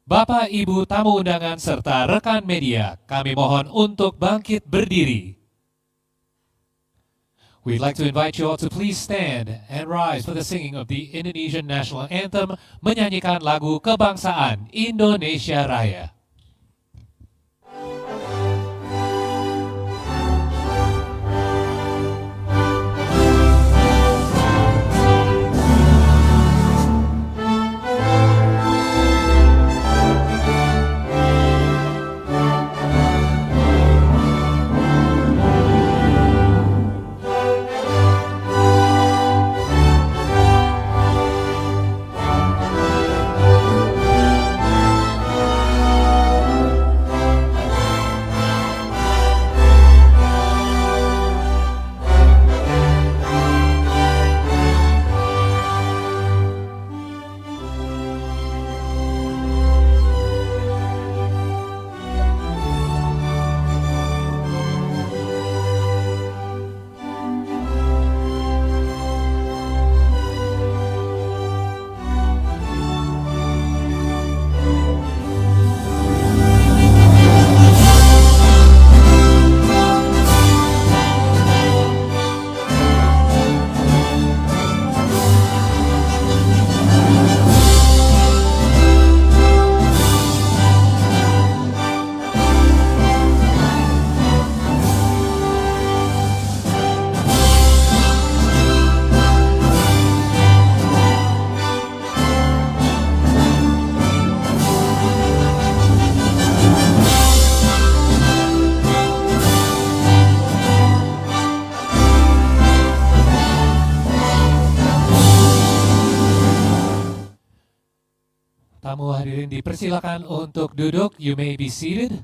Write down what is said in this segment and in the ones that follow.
Bapak, Ibu, tamu undangan, serta rekan media, kami mohon untuk bangkit berdiri. We'd like to invite you all to please stand and rise for the singing of the Indonesian National Anthem, menyanyikan lagu kebangsaan Indonesia Raya. Tamu hadirin dipersilakan untuk duduk. You may be seated.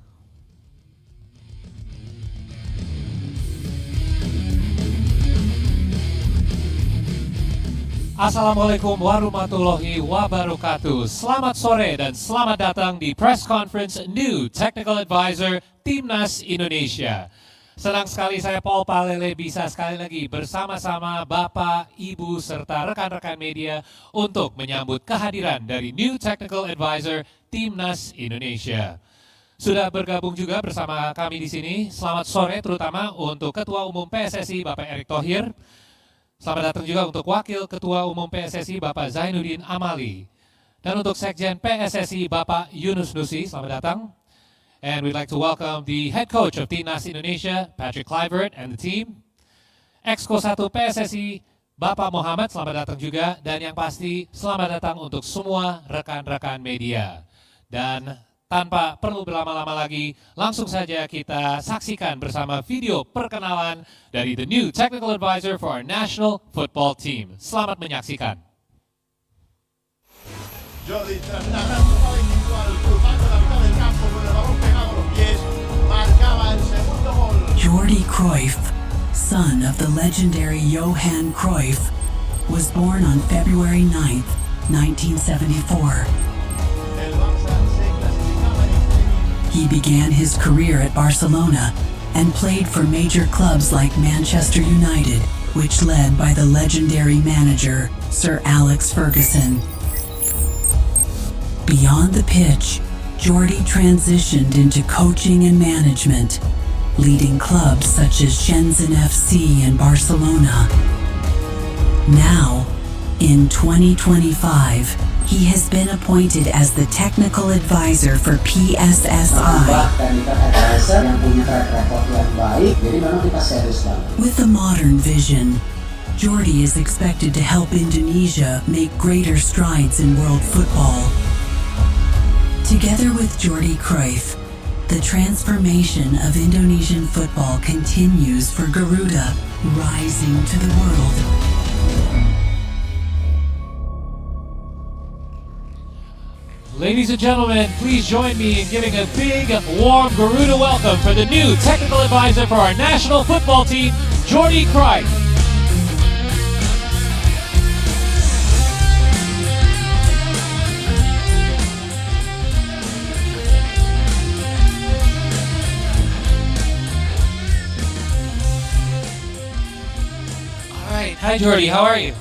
Assalamualaikum warahmatullahi wabarakatuh. Selamat sore dan selamat datang di press conference New Technical Advisor Timnas Indonesia. Senang sekali saya Paul Palele bisa sekali lagi bersama-sama Bapak, Ibu, serta rekan-rekan media untuk menyambut kehadiran dari New Technical Advisor Timnas Indonesia. Sudah bergabung juga bersama kami di sini. Selamat sore terutama untuk Ketua Umum PSSI Bapak Erick Thohir. Selamat datang juga untuk Wakil Ketua Umum PSSI Bapak Zainuddin Amali. Dan untuk Sekjen PSSI Bapak Yunus Nusi, selamat datang. And we'd like to welcome the head coach of Timnas Indonesia, Patrick Kluivert, and the team. Exco 1 PSSI, Bapak Muhammad, selamat datang juga. Dan yang pasti, selamat datang untuk semua rekan-rekan media. Dan tanpa perlu berlama-lama lagi, langsung saja kita saksikan bersama video perkenalan dari the new technical advisor for our national football team. Selamat menyaksikan. Jordi, tras una gran jugada individual, cruzando la mitad del campo con el balón pegado a los pies, marcaba el segundo gol. Jordi Cruyff, son of the legendary Johan Cruyff, was born on February 9, 1974. El Barça se clasificaba en este. He began his career at Barcelona and played for major clubs like Manchester United, which led by the legendary manager Sir Alex Ferguson. Beyond the pitch, Jordi transitioned into coaching and management, leading clubs such as Shenzhen FC and Barcelona. Now, in 2025, he has been appointed as the technical advisor for PSSI. With a modern vision, Jordi is expected to help Indonesia make greater strides in world football. Together with Jordi Cruyff, the transformation of Indonesian football continues for Garuda, rising to the world. Ladies and gentlemen, please join me in giving a big, warm Garuda welcome for the new technical advisor for our national football team, Jordi Cruyff. right. Hi Jordi, how are you?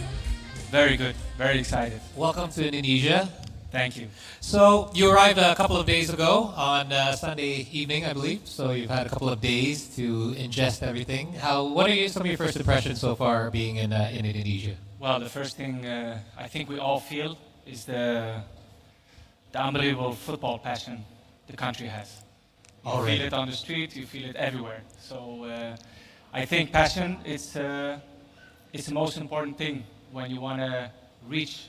Very good. Very excited. Welcome to Indonesia. Thank you. So you arrived a couple of days ago on Sunday evening, I believe. So you've had a couple of days to ingest everything. What are some of your first impressions so far being in Indonesia? Well, the first thing I think we all feel is the unbelievable football passion the country has. You feel it on the street, you feel it everywhere. So I think passion is the most important thing when you want to reach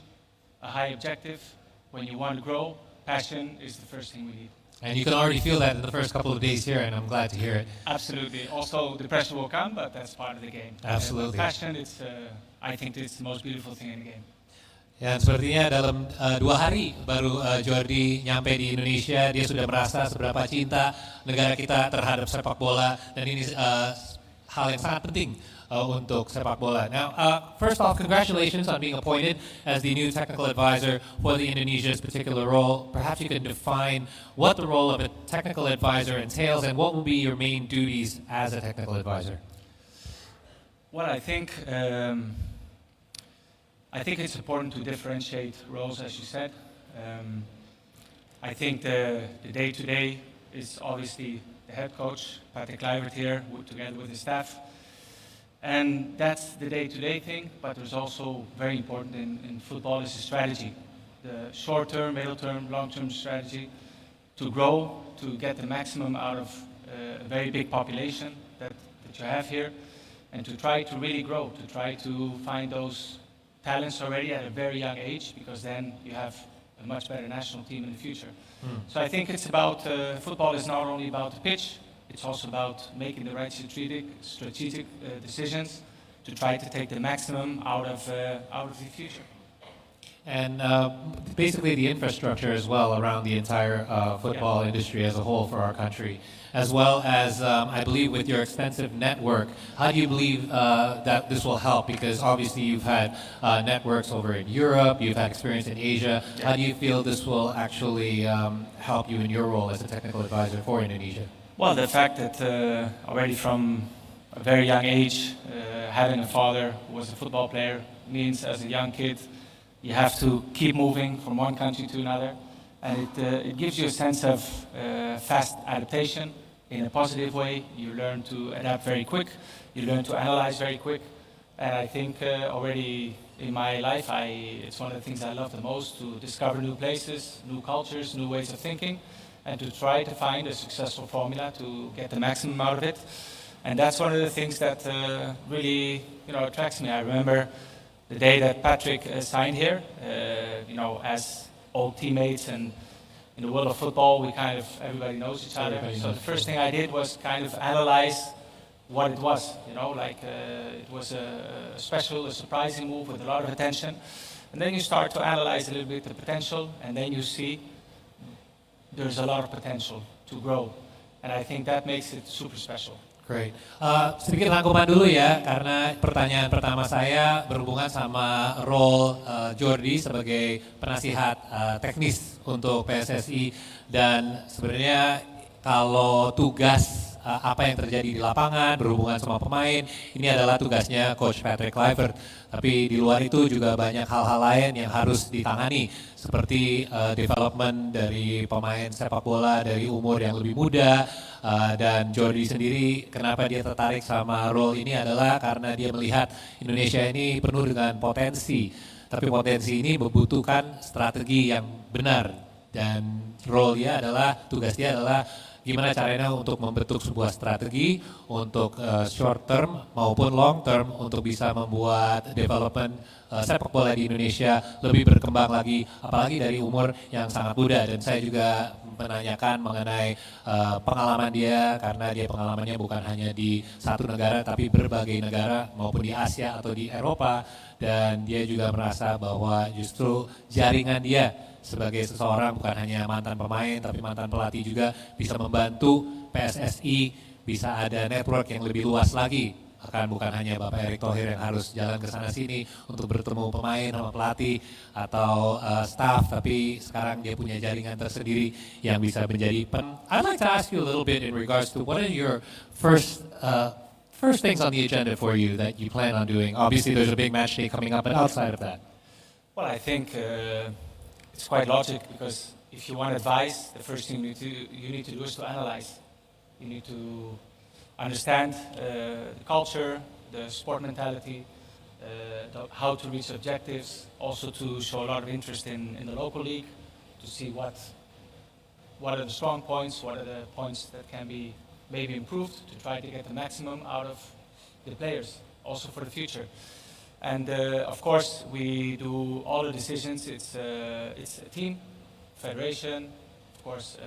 a high objective, when you want to grow. Passion is the first thing we need. And you can already feel that in the first couple of days here, and I'm glad to hear it. Absolutely. Also, the pressure will come, but that's part of the game. Absolutely. Passion, I think it's the most beautiful thing in the game. Ya, sepertinya dalam 2 hari baru Jordi nyampe di Indonesia, dia sudah merasa seberapa cinta negara kita terhadap sepak bola, dan ini hal yang sangat penting untuk sepak bola. Now, first off, congratulations on being appointed as the new technical advisor for the Indonesia's particular role. Perhaps you can define what the role of a technical advisor entails and what will be your main duties as a technical advisor. Well, I think it's important to differentiate roles, as you said. I think the day-to-day is obviously the head coach, Kluivert here, together with his staff. And that's the day-to-day thing, but there's also very important in football is the strategy. The short-term, middle-term, long-term strategy to grow, to get the maximum out of a very big population that you have here, and to try to really grow, to try to find those talents already at a very young age, because then you have a much better national team in the future. So I think it's about, football is not only about the pitch, it's also about making the right strategic decisions to try to take the maximum out of the future. And basically the infrastructure as well around the entire football industry as a whole for our country, as well as I believe with your extensive network. How do you believe that this will help? Because obviously you've had networks over in Europe, you've had experience in Asia. How do you feel this will actually help you in your role as a technical advisor for Indonesia? Well, the fact that already from a very young age, having a father who was a football player means as a young kid, you have to keep moving from one country to another, and it gives you a sense of fast adaptation in a positive way. You learn to adapt very quick, you learn to analyze very quick, and I think already in my life, it's one of the things I love the most, to discover new places, new cultures, new ways of thinking, and to try to find a successful formula to get the maximum out of it. And that's one of the things that really attracts me. I remember the day that Patrick signed here, as old teammates, and in the world of football, everybody knows each other. So the first thing I did was kind of analyze what it was, it was a special, a surprising move with a lot of attention. And then you start to analyze a little bit the potential, and then you see there's a lot of potential to grow. And I think that makes it super special. Great. Sedikit rangkuman dulu ya, karena pertanyaan pertama saya berhubungan sama role Jordi sebagai penasihat teknis untuk PSSI, dan sebenarnya kalau tugas apa yang terjadi di lapangan berhubungan sama pemain, ini adalah tugasnya Coach Patrick Kluivert. Tapi di luar itu juga banyak hal-hal lain yang harus ditangani, seperti development dari pemain sepak bola dari umur yang lebih muda. Dan Jordi sendiri, kenapa dia tertarik sama role ini adalah karena dia melihat Indonesia ini penuh dengan potensi. Tapi potensi ini membutuhkan strategi yang benar. Dan tugas dia adalah gimana caranya untuk membentuk sebuah strategi untuk short term maupun long term untuk bisa membuat development sepak bola di Indonesia lebih berkembang lagi, apalagi dari umur yang sangat muda. Dan saya juga menanyakan mengenai pengalaman dia, karena dia pengalamannya bukan hanya di satu negara tapi berbagai negara maupun di Asia atau di Eropa, dan dia juga merasa bahwa justru jaringan dia sebagai seseorang bukan hanya mantan pemain tapi mantan pelatih juga bisa membantu PSSI bisa ada network yang lebih luas lagi. Bukan hanya Bapak Erick Thohir yang harus jalan ke sana sini untuk bertemu pemain sama pelatih atau staff, tapi sekarang dia punya jaringan tersendiri yang bisa menjadi I'd like to ask you a little bit in regards to what are your first things on the agenda for you that you plan on doing. Obviously there's a big match day coming up, but outside of that. Well, I think it's quite logic, because if you want advice, the first thing you need to do is to analyze. You need to understand the culture, the sport mentality, how to reach objectives, also to show a lot of interest in the local league, to see what are the strong points, what are the points that can be maybe improved, to try to get the maximum out of the players, also for the future. And of course, we do all the decisions. It's a team, federation, of course,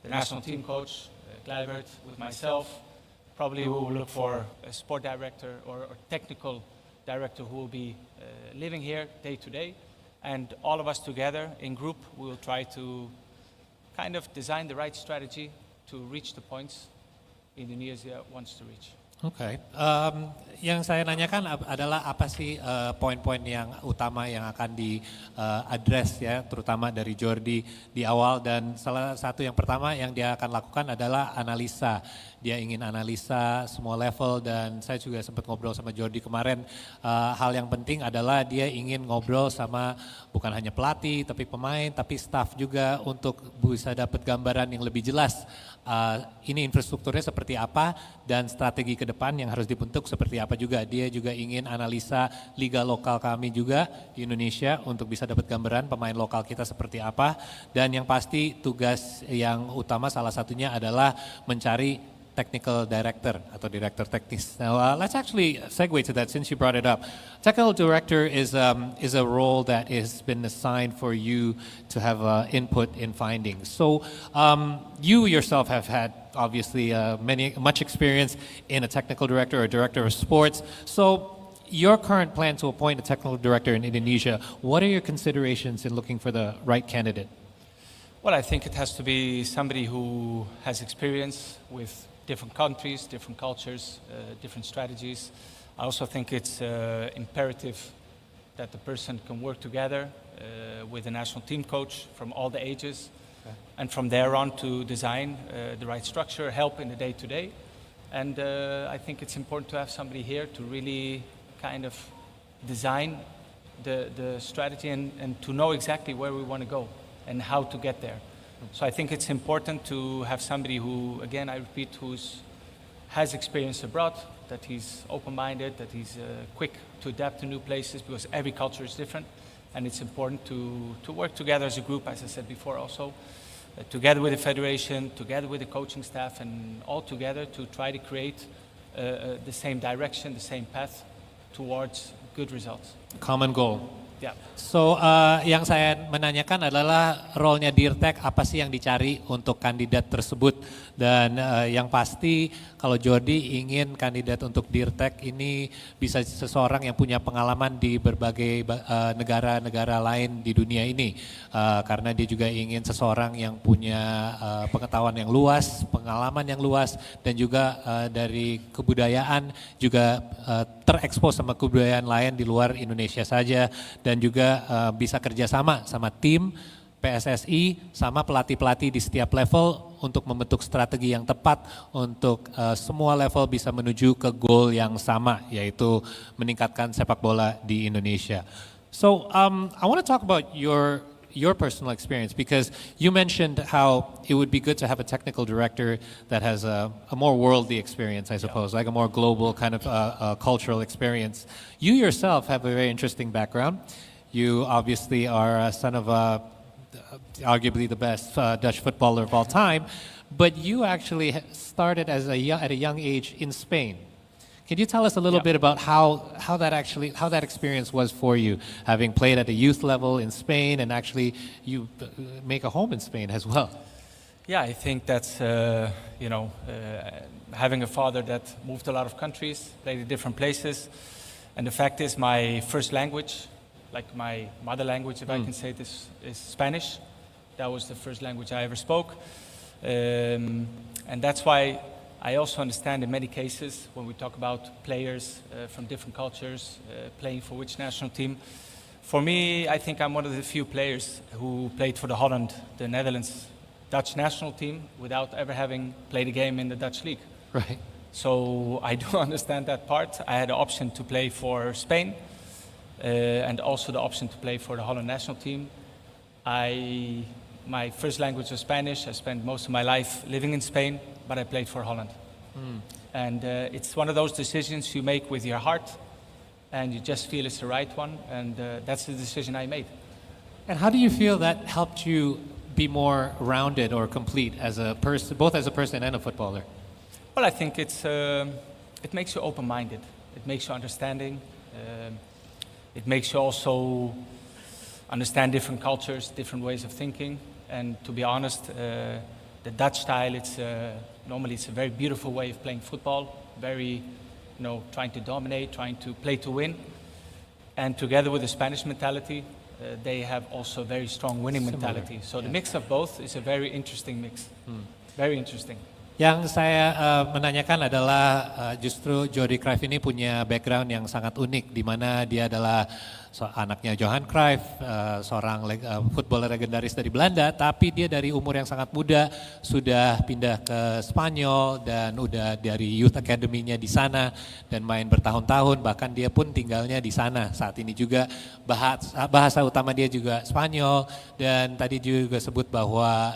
the national team coach, Kluivert, with myself. Probably we will look for a sport director or technical director who will be living here day to day. And all of us together in group, we will try to kind of design the right strategy to reach the points Indonesia wants to reach. Oke, yang saya nanyakan adalah apa sih poin-poin yang utama yang akan di-address ya, terutama dari Jordi di awal, dan salah satu yang pertama yang dia akan lakukan adalah analisa. Dia ingin analisa semua level, dan saya juga sempat ngobrol sama Jordi kemarin, hal yang penting adalah dia ingin ngobrol sama bukan hanya pelatih, tapi pemain, tapi staff juga untuk bisa dapat gambaran yang lebih jelas. Ini infrastrukturnya seperti apa dan strategi ke depan yang harus dibentuk seperti apa juga. Dia juga ingin analisa liga lokal kami juga di Indonesia untuk bisa dapat gambaran pemain lokal kita seperti apa. Dan yang pasti tugas yang utama salah satunya adalah mencari technical director atau director teknis. Now let's actually segue to that since you brought it up. Technical director is a role that has been assigned for you to have input in findings. So you yourself have had obviously much experience in a technical director or director of sports. So your current plan to appoint a technical director in Indonesia, what are your considerations in looking for the right candidate? Well, I think it has to be somebody who has experience with different countries, different cultures, different strategies. I also think it's imperative that the person can work together with a national team coach from all the ages, and from there on to design the right structure, help in the day-to-day. And I think it's important to have somebody here to really kind of design the strategy and to know exactly where we want to go and how to get there. So I think it's important to have somebody who, again, I repeat, has experience abroad, that he's open-minded, that he's quick to adapt to new places, because every culture is different, and it's important to work together as a group, as I said before also, together with the federation, together with the coaching staff, and all together to try to create the same direction, the same path towards good results. Common goal. Yeah. So yang saya menanyakan adalah role-nya Dirtek, apa sih yang dicari untuk kandidat tersebut, dan yang pasti kalau Jordi ingin kandidat untuk Dirtek ini bisa seseorang yang punya pengalaman di berbagai negara-negara lain di dunia ini, karena dia juga ingin seseorang yang punya pengetahuan yang luas, pengalaman yang luas, dan juga dari kebudayaan juga terekspos sama kebudayaan lain di luar Indonesia saja, dan juga bisa kerjasama sama tim PSSI sama pelatih-pelatih di setiap level untuk membentuk strategi yang tepat untuk semua level bisa menuju ke goal yang sama, yaitu meningkatkan sepak bola di Indonesia. So I want to talk about your personal experience, because you mentioned how it would be good to have a technical director that has a more worldly experience, I suppose, like a more global kind of cultural experience. You yourself have a very interesting background. You obviously are a son of arguably the best Dutch footballer of all time, but you actually started at a young age in Spain. Can you tell us a little bit about how that experience was for you, having played at a youth level in Spain, and actually you make a home in Spain as well? Yeah, I think that's having a father that moved a lot of countries, played in different places, and the fact is my first language, like my mother language, if I can say this, is Spanish. That was the first language I ever spoke, and that's why I also understand in many cases when we talk about players from different cultures playing for which national team. For me, I think I'm one of the few players who played for the Holland, the Netherlands, Dutch national team without ever having played a game in the Dutch league. Right. So I do understand that part. I had the option to play for Spain and also the option to play for the Holland national team. My first language was Spanish. I spent most of my life living in Spain, but I played for Holland. And it's one of those decisions you make with your heart, and you just feel it's the right one, and that's the decision I made. And how do you feel that helped you be more rounded or complete as a person, both as a person and a footballer? Well, I think it makes you open-minded. It makes you understanding. It makes you also understand different cultures, different ways of thinking. And to be honest, the Dutch style, normally it's a very beautiful way of playing football. Very, trying to dominate, trying to play to win. And together with the Spanish mentality, they have also a very strong winning mentality. So the mix of both is a very interesting mix. Very interesting. Yang saya menanyakan adalah justru Jordi Cruyff ini punya background yang sangat unik, di mana dia adalah anaknya Johan Cruyff, seorang footballer legendaris dari Belanda, tapi dia dari umur yang sangat muda sudah pindah ke Spanyol dan udah dari Youth Academy-nya di sana dan main bertahun-tahun, bahkan dia pun tinggalnya di sana saat ini juga. Bahasa utama dia juga Spanyol, dan tadi juga sebut bahwa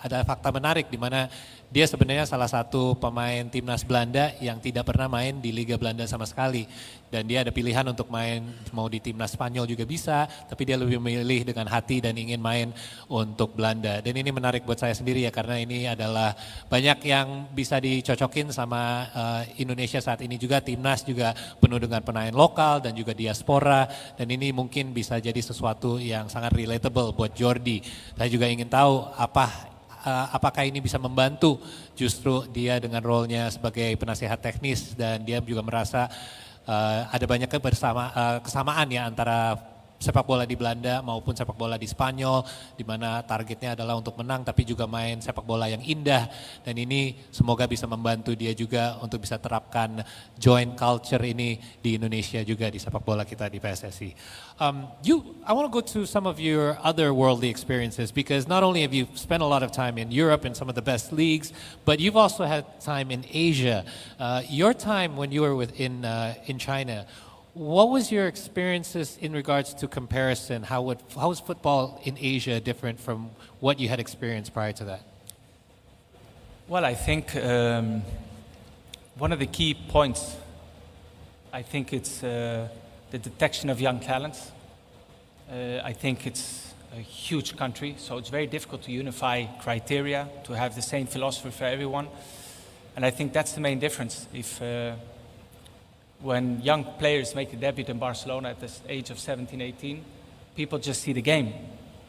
ada fakta menarik di mana dia sebenarnya salah satu pemain timnas Belanda yang tidak pernah main di Liga Belanda sama sekali. Dan dia ada pilihan untuk main mau di timnas Spanyol juga bisa, tapi dia lebih memilih dengan hati dan ingin main untuk Belanda. Dan ini menarik buat saya sendiri ya, karena ini adalah banyak yang bisa dicocokin sama Indonesia saat ini juga. Timnas juga penuh dengan pemain lokal dan juga diaspora, dan ini mungkin bisa jadi sesuatu yang sangat relatable buat Jordi. Saya juga ingin tahu apakah ini bisa membantu justru dia dengan role-nya sebagai penasihat teknis, dan dia juga merasa ada banyak kesamaan ya antara sepak bola di Belanda maupun sepak bola di Spanyol, di mana targetnya adalah untuk menang tapi juga main sepak bola yang indah, dan ini semoga bisa membantu dia juga untuk bisa terapkan joint culture ini di Indonesia juga di sepak bola kita di PSSI. I want to go to some of your other worldly experiences, because not only have you spent a lot of time in Europe in some of the best leagues, but you've also had time in Asia. Your time when you were in China, what was your experiences in regards to comparison? How was football in Asia different from what you had experienced prior to that? Well, I think one of the key points, I think it's the detection of young talents. I think it's a huge country, so it's very difficult to unify criteria, to have the same philosophy for everyone. And I think that's the main difference. When young players make a debut in Barcelona at the age of 17, 18, people just see the game.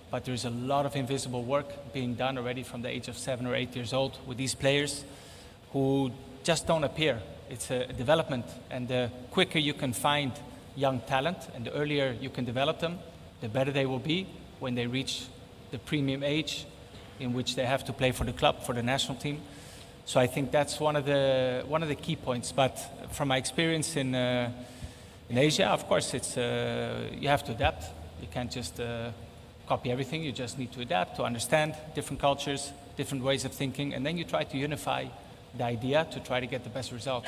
But there's a lot of invisible work being done already from the age of 7 or 8 years old with these players who just don't appear. It's a development, and the quicker you can find young talent and the earlier you can develop them, the better they will be when they reach the premium age in which they have to play for the club, for the national team. So I think that's one of the key points. But from my experience in Asia, of course, it's you have to adapt. You can't just copy everything. You just need to adapt, to understand different cultures, different ways of thinking, and then you try to unify the idea to try to get the best results.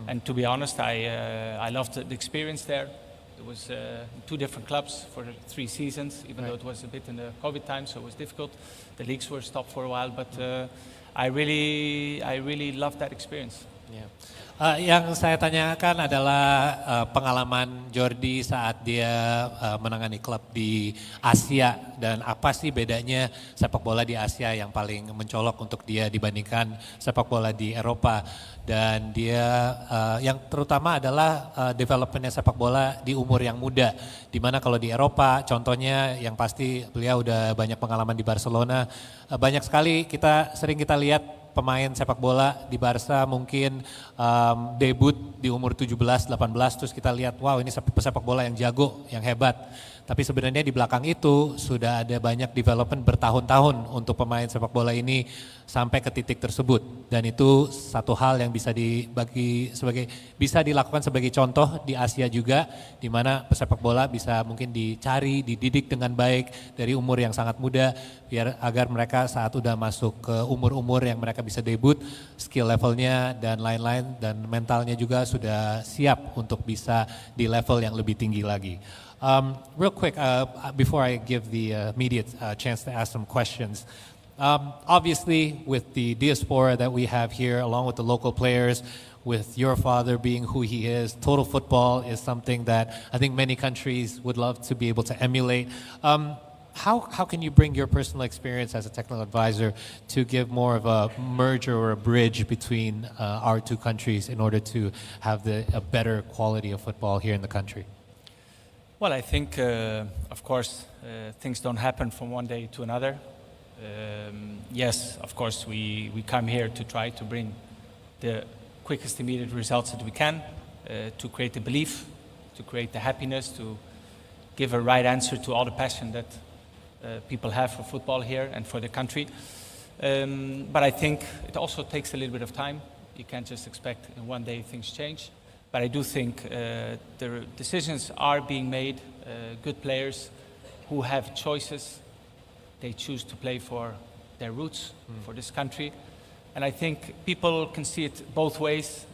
And to be honest, I loved the experience there. It was 2 different clubs for 3 seasons, even though it was a bit in the COVID time, so it was difficult. The leagues were stopped for a while, but I really loved that experience. Yeah. Yang saya tanyakan adalah pengalaman Jordi saat dia menangani klub di Asia, dan apa sih bedanya sepak bola di Asia yang paling mencolok untuk dia dibandingkan sepak bola di Eropa, dan dia yang terutama adalah developmentnya sepak bola di umur yang muda, dimana kalau di Eropa contohnya yang pasti beliau udah banyak pengalaman di Barcelona, banyak sekali sering kita lihat pemain sepak bola di Barca mungkin debut di umur 17-18, terus kita lihat wow ini pesepak bola yang jago, yang hebat. Tapi sebenarnya di belakang itu sudah ada banyak development bertahun-tahun untuk pemain sepak bola ini sampai ke titik tersebut. Dan itu satu hal yang bisa dilakukan sebagai contoh di Asia juga, di mana pesepak bola bisa mungkin dicari, dididik dengan baik dari umur yang sangat muda, agar mereka saat udah masuk ke umur-umur yang mereka bisa debut, skill levelnya dan lain-lain dan mentalnya juga sudah siap untuk bisa di level yang lebih tinggi lagi. Real quick, before I give the media chance to ask some questions, obviously with the diaspora that we have here, along with the local players, with your father being who he is, total football is something that I think many countries would love to be able to emulate. How can you bring your personal experience as a technical advisor to give more of a merger or a bridge between our two countries in order to have a better quality of football here in the country? Well, I think, of course, things don't happen from one day to another. Yes, of course, we come here to try to bring the quickest immediate results that we can, to create the belief, to create the happiness, to give a right answer to all the passion that people have for football here and for the country. But I think it also takes a little bit of time. You can't just expect in one day things change. But I do think the decisions are being made. Good players who have choices, they choose to play for their roots, for this country. And I think people can see it both ways.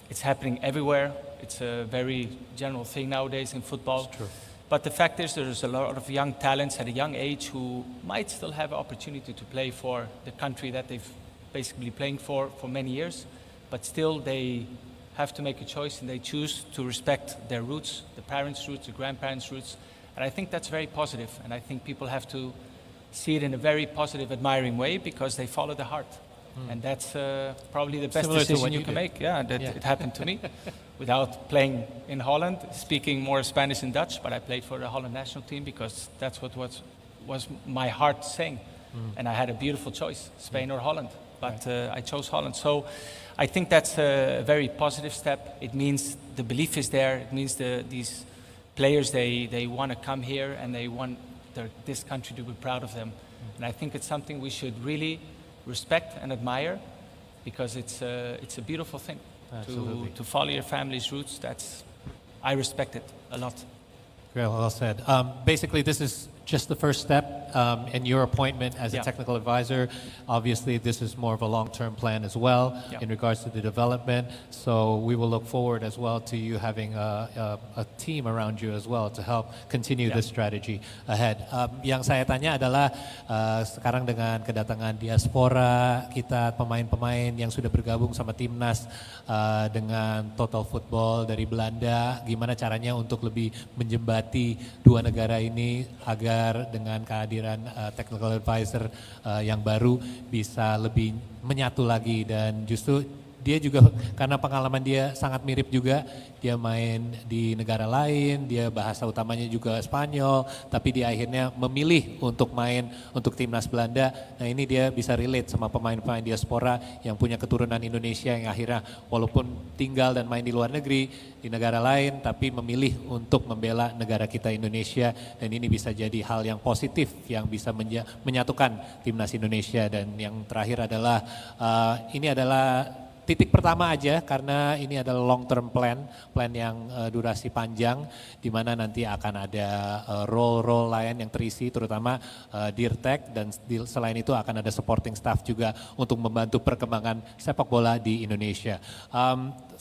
It's happening everywhere. It's a very general thing nowadays in football. That's true. But the fact is there's a lot of young talents at a young age who might still have an opportunity to play for the country that they've basically playing for many years. But still they have to make a choice and they choose to respect their roots, the parents' roots, the grandparents' roots. And I think that's very positive. And I think people have to see it in a very positive, admiring way because they follow the heart. And that's probably the best Similar to decision what you you can did. make. Yeah, it happened to me. Without playing in Holland, speaking more Spanish and Dutch, but I played for the Holland national team because that's what was my heart saying. And I had a beautiful choice, Spain or Holland. But I chose Holland. So I think that's a very positive step. It means the belief is there. It means these players, they want to come here and they want this country to be proud of them. And I think it's something we should really respect and admire because it's a beautiful thing. To follow your family's roots. I respect it a lot. Great, well said. Basically, this is just the first step in your appointment as a technical advisor. Obviously, this is more of a long-term plan as well in regards to the development. So we will look forward as well to you having a team around you as well to help continue this strategy ahead. Yang saya tanya adalah sekarang dengan kedatangan diaspora kita, pemain-pemain yang sudah bergabung sama Timnas dengan Total Football dari Belanda, gimana caranya untuk lebih menjembati dua negara ini agar dengan kehadiran technical advisor yang baru bisa lebih menyatu lagi. Dan justru dia juga karena pengalaman dia sangat mirip juga, dia main di negara lain, dia bahasa utamanya juga Spanyol, tapi dia akhirnya memilih untuk main untuk Timnas Belanda. Nah ini dia bisa relate sama pemain-pemain diaspora yang punya keturunan Indonesia yang akhirnya walaupun tinggal dan main di luar negeri, di negara lain, tapi memilih untuk membela negara kita Indonesia. Dan ini bisa jadi hal yang positif yang bisa menyatukan Timnas Indonesia. Dan yang terakhir adalah ini adalah titik pertama aja karena ini adalah long term plan yang durasi panjang di mana nanti akan ada role lain yang terisi terutama Dirtek dan selain itu akan ada supporting staff juga untuk membantu perkembangan sepak bola di Indonesia.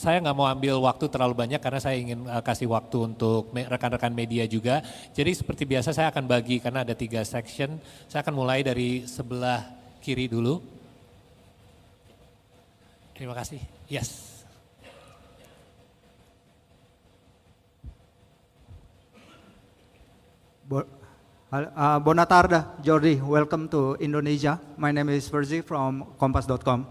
Saya nggak mau ambil waktu terlalu banyak karena saya ingin kasih waktu untuk rekan-rekan media juga. Jadi seperti biasa saya akan bagi karena ada 3 section. Saya akan mulai dari sebelah kiri dulu. Terima kasih. Yes. Bona tarde, Jordi. Welcome to Indonesia. My name is Verzi from Kompas.com.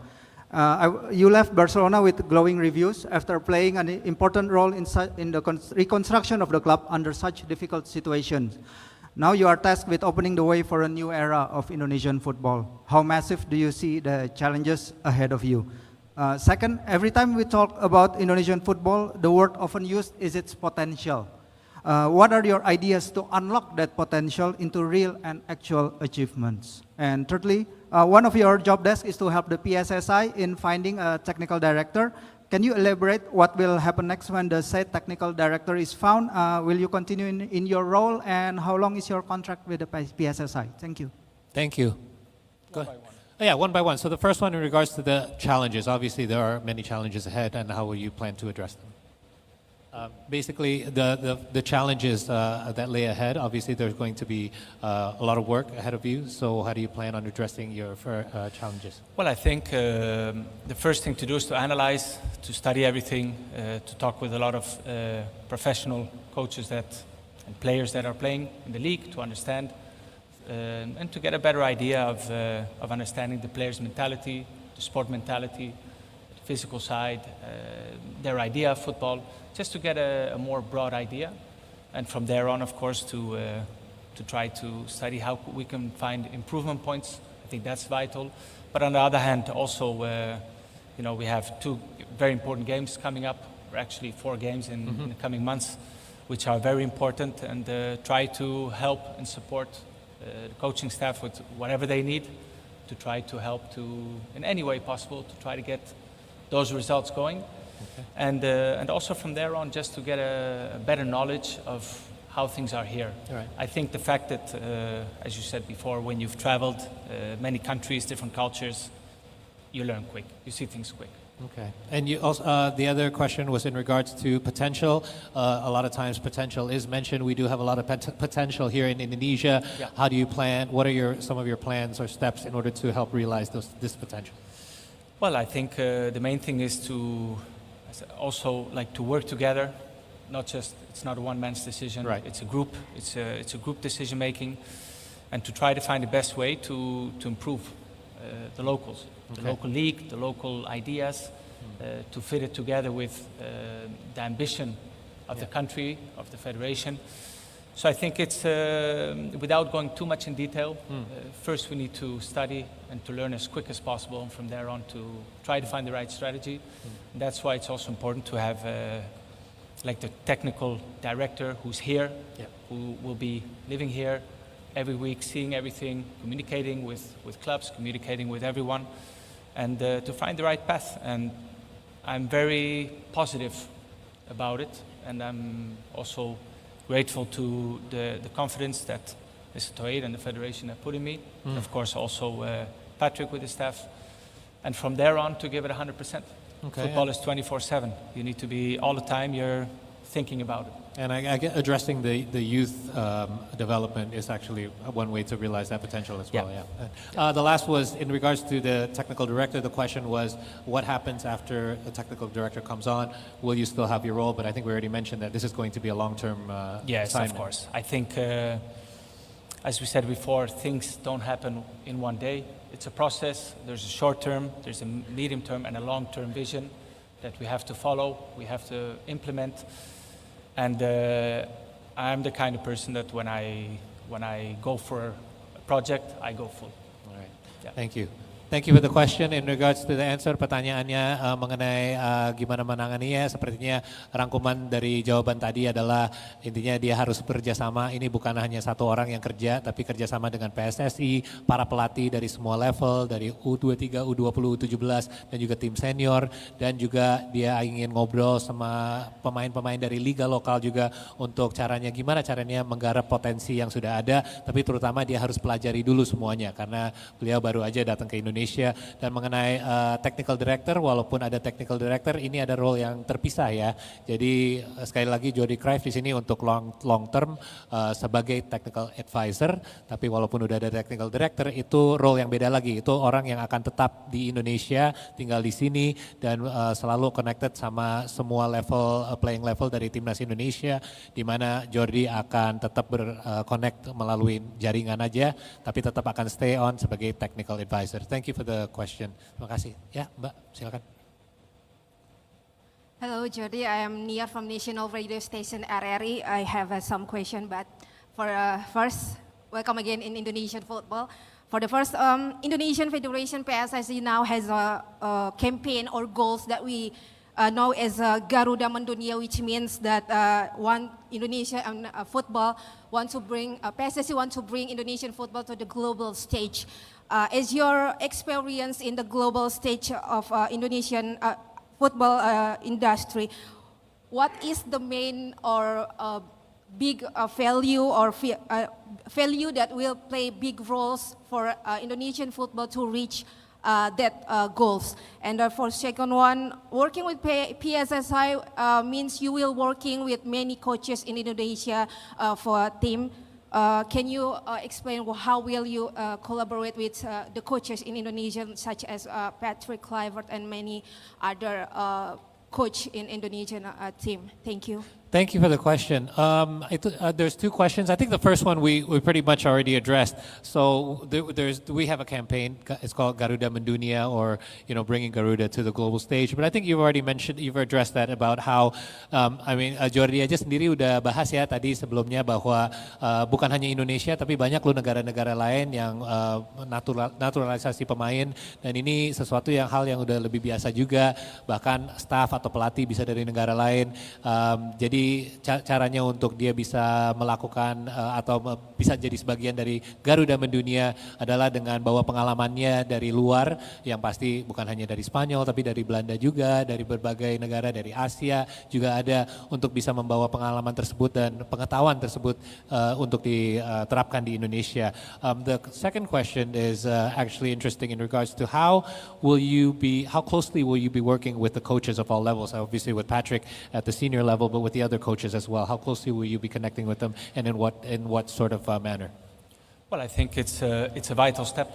You left Barcelona with glowing reviews after playing an important role in the reconstruction of the club under such difficult situations. Now you are tasked with opening the way for a new era of Indonesian football. How massive do you see the challenges ahead of you? Second, every time we talk about Indonesian football, the word often used is its potential. What are your ideas to unlock that potential into real and actual achievements? And thirdly, one of your job desks is to help the PSSI in finding a technical director. Can you elaborate what will happen next when the said technical director is found? Will you continue in your role, and how long is your contract with the PSSI? Thank you. Thank you. Go ahead. Yeah, one by one. So the first one in regards to the challenges. Obviously there are many challenges ahead, and how will you plan to address them? Basically, the challenges that lay ahead, obviously there's going to be a lot of work ahead of you. So how do you plan on addressing your challenges? Well, I think the first thing to do is to analyze, to study everything, to talk with a lot of professional coaches and players that are playing in the league to understand and to get a better idea of understanding the players' mentality, the sport mentality, the physical side, their idea of football, just to get a more broad idea. And from there on, of course, to try to study how we can find improvement points. I think that's vital. But on the other hand, also, we have 2 very important games coming up, or actually 4 games in the coming months, which are very important, and try to help and support the coaching staff with whatever they need to try to help to, in any way possible, to try to get those results going. Okay. And also from there on, just to get a better knowledge of how things are here. Right. I think the fact that, as you said before, when you've traveled many countries, different cultures, you learn quick, you see things quick. Okay. And you also, the other question was in regards to potential. A lot of times potential is mentioned. We do have a lot of potential here in Indonesia. Yeah. How do you plan? What are some of your plans or steps in order to help realize this potential? Well, I think the main thing is to also like to work together. Not just, it's not a one-man's decision. Right. It's a group. It's a group decision making, and to try to find the best way to improve the locals, the local league, the local ideas, to fit it together with the ambition of the country, of the federation. So I think it's, without going too much in detail, first we need to study and to learn as quick as possible, and from there on to try to find the right strategy. That's why it's also important to have like the technical director who's here, who will be living here every week, seeing everything, communicating with clubs, communicating with everyone, and to find the right path. And I'm very positive about it, and I'm also grateful to the confidence that Mr. Toeir and the Federation have put in me. Of course, also Patrick with the staff. And from there on, to give it 100%. Okay, football is 24/7. You need to be all the time, you're thinking about it. And I get addressing the youth development is actually one way to realize that potential as well. Yeah. The last was in regards to the technical director. The question was, what happens after the technical director comes on? Will you still have your role? But I think we already mentioned that this is going to be a long-term yes, assignment. Of course. I think, as we said before, things don't happen in one day. It's a process. There's a short term, there's a medium term, and a long-term vision that we have to follow, we have to implement. And I'm the kind of person that when I go for a project, I go full. All right. Yeah. Thank you. Thank you for the question. In regards to the answer, pertanyaannya mengenai gimana menanganinya, sepertinya rangkuman dari jawaban tadi adalah intinya dia harus bekerjasama. Ini bukan hanya satu orang yang kerja, tapi kerjasama dengan PSSI, para pelatih dari semua level, dari U23, U20, U17, dan juga tim senior. Dan juga dia ingin ngobrol sama pemain-pemain dari liga lokal juga untuk gimana caranya menggarap potensi yang sudah ada. Tapi terutama dia harus pelajari dulu semuanya karena beliau baru aja datang ke Indonesia. Dan mengenai technical director, walaupun ada technical director, ini ada role yang terpisah ya. Jadi sekali lagi Jordi Cruyff di sini untuk long term sebagai technical advisor. Tapi walaupun udah ada technical director, itu role yang beda lagi. Itu orang yang akan tetap di Indonesia, tinggal di sini dan selalu connected sama semua level playing level dari timnas Indonesia, di mana Jordi akan tetap berconnect melalui jaringan aja, tapi tetap akan stay on sebagai technical advisor. Thank you for the question. Terima kasih. Ya, Mbak, silakan. Hello, Jordi. I am Nia from National Radio Station RRI. I have some question, but for first, welcome again in Indonesian football. For the first, Indonesian Federation PSSI now has a campaign or goals that we know as Garuda Mendunia, which means that one Indonesia football wants to bring PSSI wants to bring Indonesian football to the global stage. As your experience in the global stage of Indonesian football industry, what is the main or big value or value that will play big roles for Indonesian football to reach that goals. And for second one, working with PSSI means you will working with many coaches in Indonesia for a team. Can you explain how will you collaborate with the coaches in Indonesia, such as Patrick Kluivert and many other coach in Indonesian team? Thank you. Thank you for the question. There's two questions. I think the first one we pretty much already addressed. So we have a campaign. It's called Garuda Mendunia, or bringing Garuda to the global stage. But I think you've addressed that about how Jordi aja sendiri udah bahas ya tadi sebelumnya bahwa bukan hanya Indonesia tapi banyak loh negara-negara lain yang naturalisasi pemain, dan ini sesuatu hal yang udah lebih biasa juga, bahkan staff atau pelatih bisa dari negara lain. Jadi caranya untuk dia bisa melakukan atau bisa jadi sebagian dari Garuda Mendunia adalah dengan bawa pengalamannya dari luar, yang pasti bukan hanya dari Spanyol tapi dari Belanda juga, dari berbagai negara, dari Asia juga ada, untuk bisa membawa pengalaman tersebut dan pengetahuan tersebut untuk diterapkan di Indonesia. The second question is actually interesting in regards to how closely will you be working with the coaches of all levels, obviously with Patrick at the senior level, but with the other coaches as well. How closely will you be connecting with them, and in what sort of manner? Well, I think it's a vital step.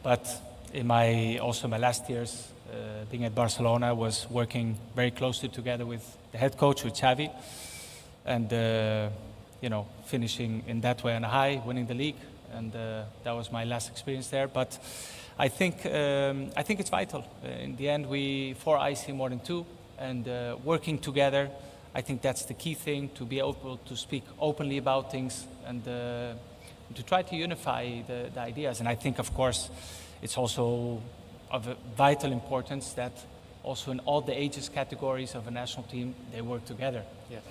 But in my last years, being at Barcelona, was working very closely together with the head coach, with Xavi, and finishing in that way on a high, winning the league, and that was my last experience there. But I think it's vital. In the end, four eyes see more than two, and working together, I think that's the key thing, to be able to speak openly about things and to try to unify the ideas. And I think, of course, it's also of a vital importance that also in all the ages categories of a national team, they work together. Yes.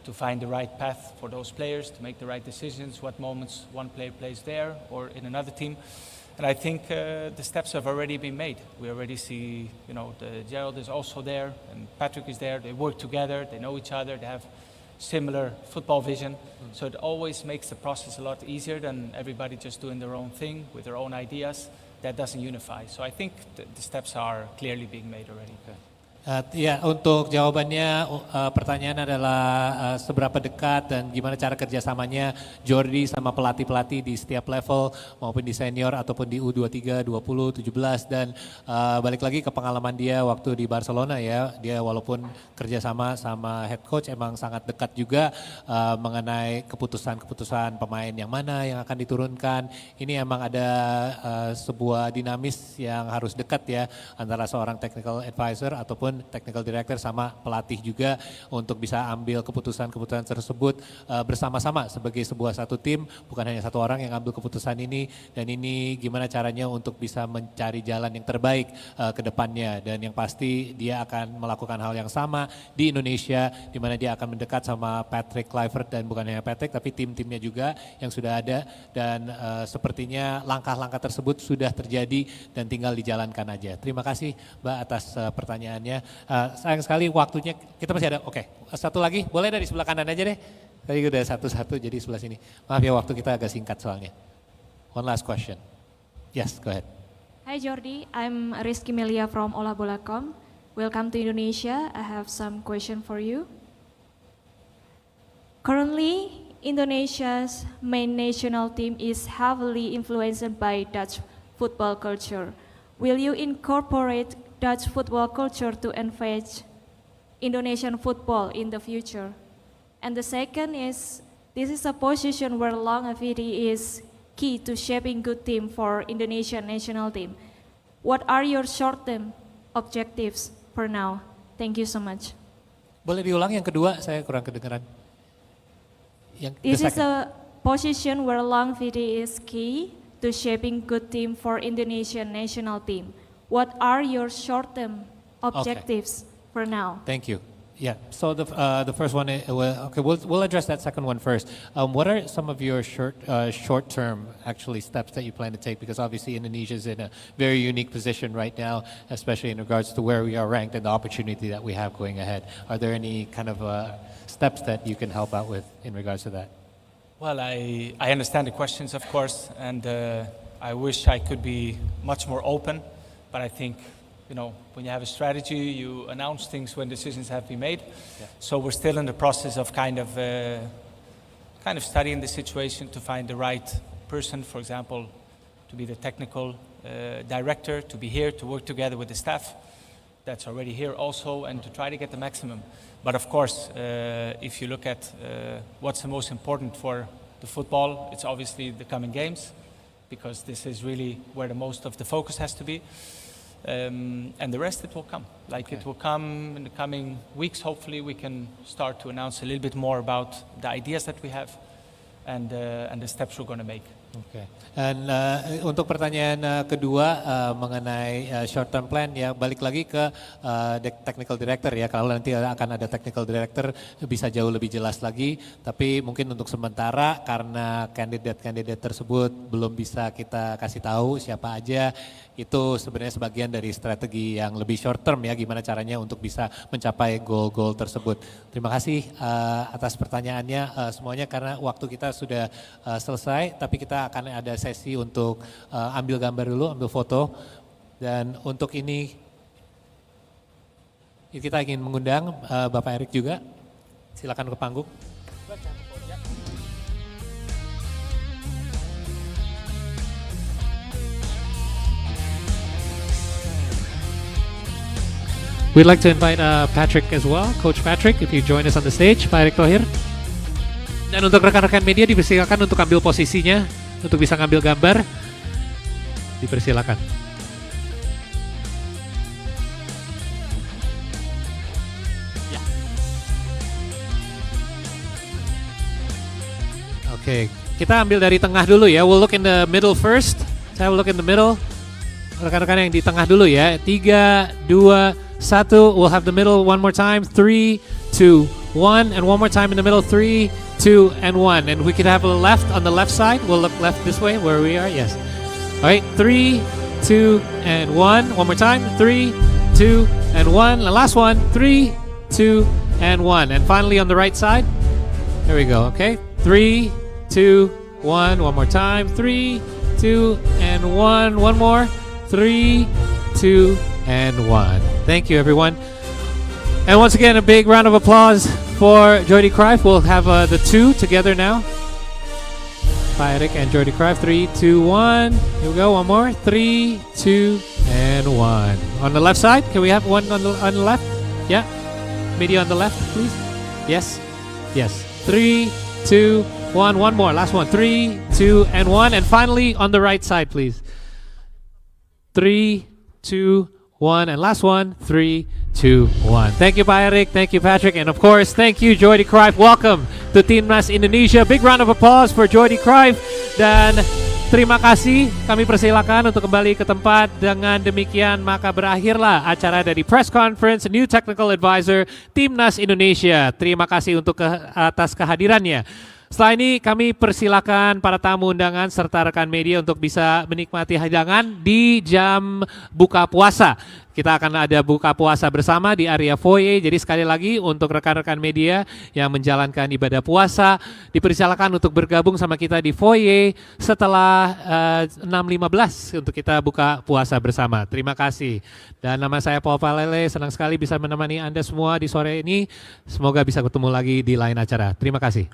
To find the right path for those players, to make the right decisions, what moments one player plays there or in another team. And I think the steps have already been made. We already see, Gerald is also there, and Patrick is there. They work together, they know each other, they have similar football vision. So it always makes the process a lot easier than everybody just doing their own thing with their own ideas. That doesn't unify. So I think the steps are clearly being made already. Ya, untuk jawabannya pertanyaan adalah seberapa dekat dan gimana cara kerjasamanya Jordi sama pelatih-pelatih di setiap level, maupun di senior ataupun di U23, 20, 17, dan balik lagi ke pengalaman dia waktu di Barcelona ya. Dia walaupun kerjasama sama head coach emang sangat dekat juga mengenai keputusan-keputusan pemain yang mana yang akan diturunkan. Ini emang ada sebuah dinamis yang harus dekat ya antara seorang technical advisor ataupun technical director sama pelatih juga, untuk bisa ambil keputusan-keputusan tersebut bersama-sama sebagai sebuah satu tim, bukan hanya satu orang yang ambil keputusan ini, dan ini gimana caranya untuk bisa mencari jalan yang terbaik ke depannya. Dan yang pasti dia akan melakukan hal yang sama di Indonesia, di mana dia akan mendekat sama Patrick Kluivert, dan bukan hanya Patrick tapi tim-timnya juga yang sudah ada, dan sepertinya langkah-langkah tersebut sudah terjadi dan tinggal dijalankan aja. Terima kasih Mbak atas pertanyaannya. Sayang sekali waktunya, kita masih ada, oke. Satu lagi, boleh dari sebelah kanan aja deh. Tadi udah satu-satu, jadi sebelah sini. Maaf ya, waktu kita agak singkat soalnya. One last question. Yes, go ahead. Hi Jordi, I'm Rizky Melia from olabola.com. Welcome to Indonesia. I have some question for you. Currently, Indonesia's main national team is heavily influenced by Dutch football culture. Will you incorporate Dutch football culture to encourage Indonesian football in the future? And the second is, this is a position where longevity is key to shaping good team for Indonesian national team. What are your short-term objectives for now? Thank you so much. Boleh diulang yang kedua, saya kurang kedengaran. This is a position where longevity is key to shaping good team for Indonesian national team. What are your short-term objectives for now? Thank you. Yeah, so the first one, we'll address that second one first. What are some of your short-term actually steps that you plan to take? Because obviously Indonesia is in a very unique position right now, especially in regards to where we are ranked and the opportunity that we have going ahead. Are there any kind of steps that you can help out with in regards to that? Well, I understand the questions, of course, and I wish I could be much more open, but I think, when you have a strategy, you announce things when decisions have been made. Yeah. So we're still in the process of kind of studying the situation to find the right person, for example, to be the technical director, to be here, to work together with the staff that's already here also, and to try to get the maximum. But of course, if you look at what's the most important for the football, it's obviously the coming games, because this is really where the most of the focus has to be. And the rest, it will come. It will come in the coming weeks. Hopefully we can start to announce a little bit more about the ideas that we have and the steps we're going to make. Oke. Dan untuk pertanyaan kedua mengenai short term plan, ya balik lagi ke technical director ya. Kalau nanti akan ada technical director bisa jauh lebih jelas lagi. Tapi mungkin untuk sementara karena kandidat-kandidat tersebut belum bisa kita kasih tahu siapa aja, itu sebenarnya sebagian dari strategi yang lebih short term ya, gimana caranya untuk bisa mencapai goal-goal tersebut. Terima kasih atas pertanyaannya semuanya, karena waktu kita sudah selesai, tapi kita akan ada sesi untuk ambil gambar dulu, ambil foto. Dan untuk ini kita ingin mengundang Bapak Erik juga, silakan ke panggung. We'd like to invite Patrick as well, Coach Patrick, if you join us on the stage, Pak Erick Thohir. Dan untuk rekan-rekan media dipersilakan untuk ambil posisinya, untuk bisa ngambil gambar, dipersilakan. Ya. Oke, kita ambil dari tengah dulu ya. We'll look in the middle first. Saya will look in the middle. Rekan-rekan yang di tengah dulu ya. 3, 2, 1. We'll have the middle one more time. 3, 2, 1. And one more time in the middle. 3, 2, and 1. And we could have a left on the left side. We'll look left this way where we are. Yes. All right. 3, 2, and 1. One more time. 3, 2, and 1. The last one. 3, 2, and 1. And finally on the right side. There we go. Okay. 3, 2, 1. One more time. 3, 2, and 1. One more. 3, 2, and 1. Thank you, everyone. And once again, a big round of applause for Jordi Cruyff. We'll have the two together now. Pak Erik and Jordi Cruyff. 3, 2, 1. Here we go. One more. 3, 2, and 1. On the left side, can we have one on the left? Yeah. Media on the left, please. Yes. Yes. 3, 2, 1. One more. Last one. 3, 2, and 1. And finally, on the right side, please. 3, 2, 1, and last one, 3, 2, 1. Thank you, Pak Erik. Thank you, Patrick. And of course, thank you, Jordi Cruyff. Welcome to Timnas Indonesia. Big round of applause for Jordi Cruyff. Dan terima kasih. Kami persilakan untuk kembali ke tempat. Dengan demikian, maka berakhirlah acara dari Press Conference New Technical Advisor Timnas Indonesia. Terima kasih untuk atas kehadirannya. Setelah ini kami persilakan para tamu undangan serta rekan media untuk bisa menikmati hidangan di jam buka puasa. Kita akan ada buka puasa bersama di area foyer. Jadi sekali lagi untuk rekan-rekan media yang menjalankan ibadah puasa, dipersilakan untuk bergabung sama kita di foyer setelah 6.15 untuk kita buka puasa bersama. Terima kasih. Dan nama saya Paul Palele, senang sekali bisa menemani Anda semua di sore ini. Semoga bisa ketemu lagi di lain acara. Terima kasih.